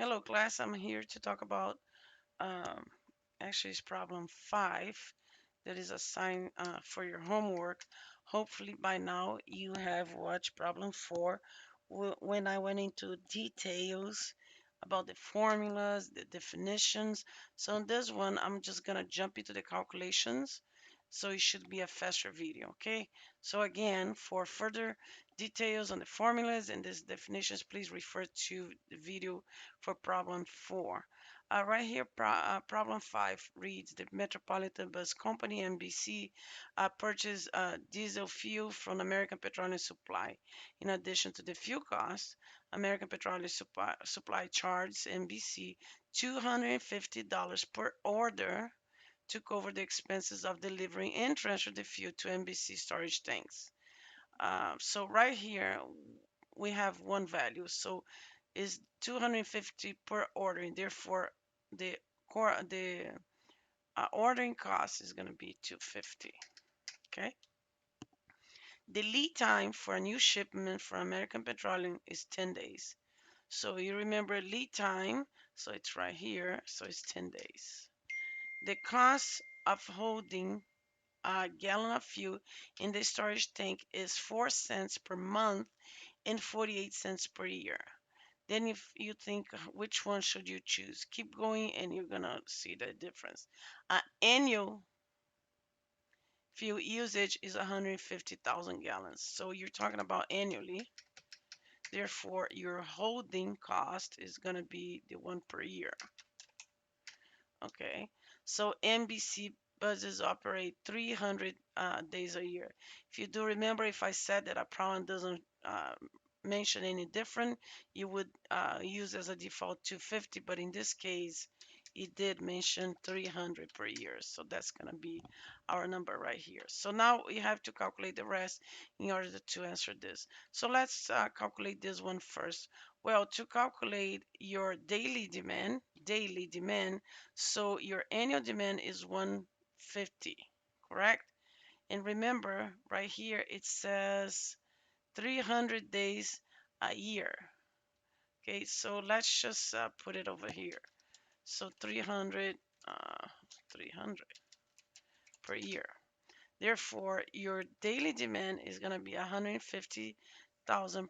Hello class, I'm here to talk about um, actually it's problem 5 that is assigned for your homework. Hopefully by now you have watched problem 4 when I went into details about the formulas, the definitions. So in this one I'm just gonna jump into the calculations, so it should be a faster video, okay? So again, for further details on the formulas and these definitions, please refer to the video for problem 4. Right here, problem 5 reads the Metropolitan Bus Company (MBC) purchased diesel fuel from American Petroleum Supply. In addition to the fuel cost, American Petroleum Supply charged MBC $250 per order to cover the expenses of delivering and transfer the fuel to MBC storage tanks. So right here we have one value, so is 250 per order, and therefore the ordering cost is going to be 250. Okay. The lead time for a new shipment from American Petroleum is 10 days. So you remember lead time, so it's right here, so it's 10 days. The cost of holding a gallon of fuel in the storage tank is 4 cents per month and 48 cents per year. Then if you think which one should you choose, keep going and you're gonna see the difference. Annual fuel usage is 150,000 gallons. So you're talking about annually. Therefore, your holding cost is gonna be the one per year. Okay. So MBC buses operate 300 days a year. If you do remember, if I said that a problem doesn't mention any different, you would use as a default 250, but in this case, it did mention 300 per year. So that's going to be our number right here. So now we have to calculate the rest in order to answer this. So let's calculate this one first. Well, to calculate your daily demand, so your annual demand is 150, correct? And remember, right here it says 300 days a year. Okay, so let's just put it over here. So 300 per year. Therefore, your daily demand is going to be 150,000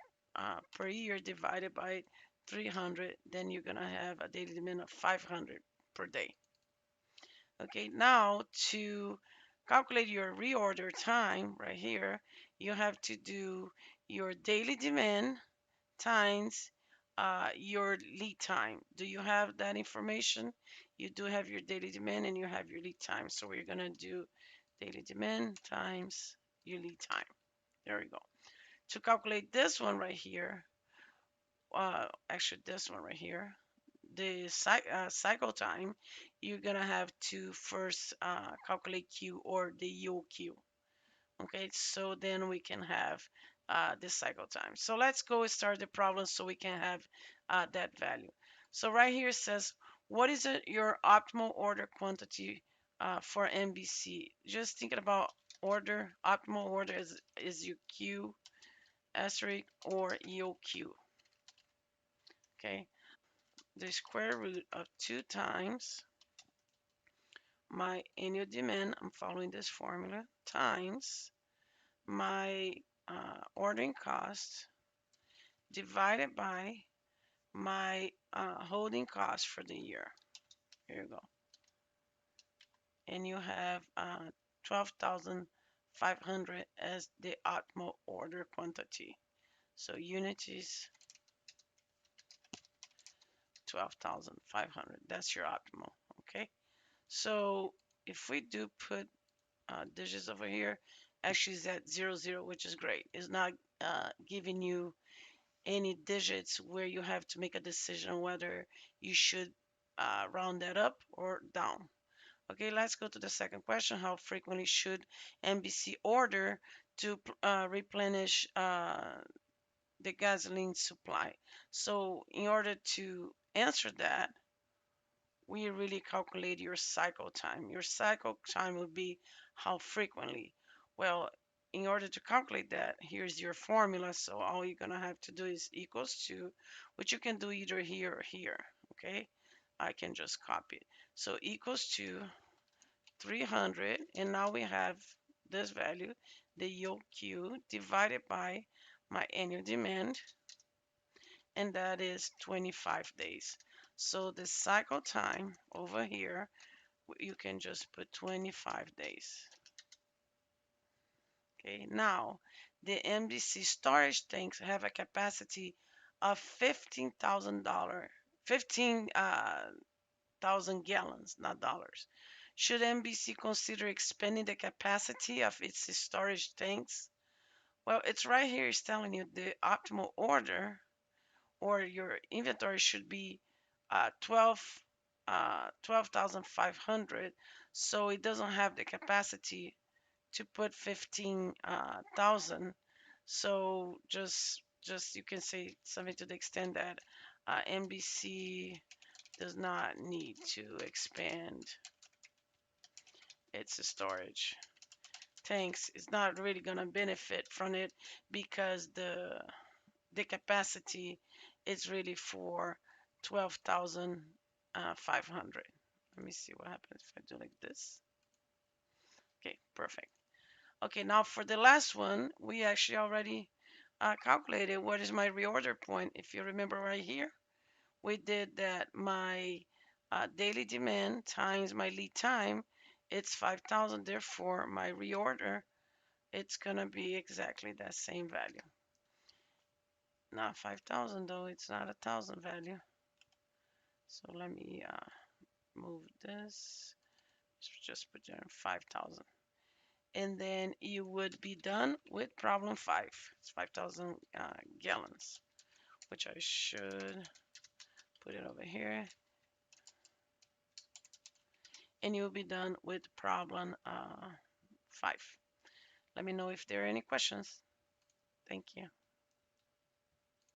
per year divided by 300. Then you're going to have a daily demand of 500 per day. Okay, now to calculate your reorder time right here, you have to do your daily demand times your lead time. Do you have that information? You do have your daily demand and you have your lead time. So we're going to do daily demand times your lead time. There we go. To calculate this one right here, actually this one right here, the cycle time, you're going to have to first calculate Q or the UQ. Okay, so then we can have the cycle time. So let's go start the problem so we can have that value. So right here it says, what is your optimal order quantity for MBC? Just thinking about order, optimal order is your Q asterisk or EOQ. Okay, the square root of 2 times my annual demand, I'm following this formula, times my ordering cost divided by my holding cost for the year. Here you go. And you have 12,500 as the optimal order quantity. So unit is 12,500. That's your optimal. Okay. So if we do put digits over here, actually it's at 00, which is great. It's not giving you any digits where you have to make a decision whether you should round that up or down. Okay, let's go to the second question. How frequently should MBC order to replenish the gasoline supply? So in order to answer that, we really calculate your cycle time. Your cycle time would be how frequently. Well, in order to calculate that, here's your formula. So all you're gonna have to do is equals to, which you can do either here or here. Okay, I can just copy it. So equals to 300, and now we have this value, the YOQ, divided by my annual demand, and that is 25 days. So the cycle time over here, you can just put 25 days. Okay, now the MDC storage tanks have a capacity of 15,000 gallons, not dollars. Should MBC consider expanding the capacity of its storage tanks? Well, it's right here. It's telling you the optimal order or your inventory should be 12,500. So it doesn't have the capacity to put 15,000. So just you can say something to the extent that MBC does not need to expand its storage tanks. It's not really gonna benefit from it because the capacity is really for 12,500. Let me see what happens if I do like this. Okay, perfect. Okay, now for the last one, we actually already calculated what is my reorder point. If you remember right here, we did that my daily demand times my lead time, it's 5,000. Therefore, my reorder, it's gonna be exactly that same value. Not 5,000 though, it's not 1,000 value. So let me move this, just put in 5,000. And then you would be done with problem 5. It's 5,000 gallons, which I should put it over here. And you'll be done with problem 5. Let me know if there are any questions. Thank you.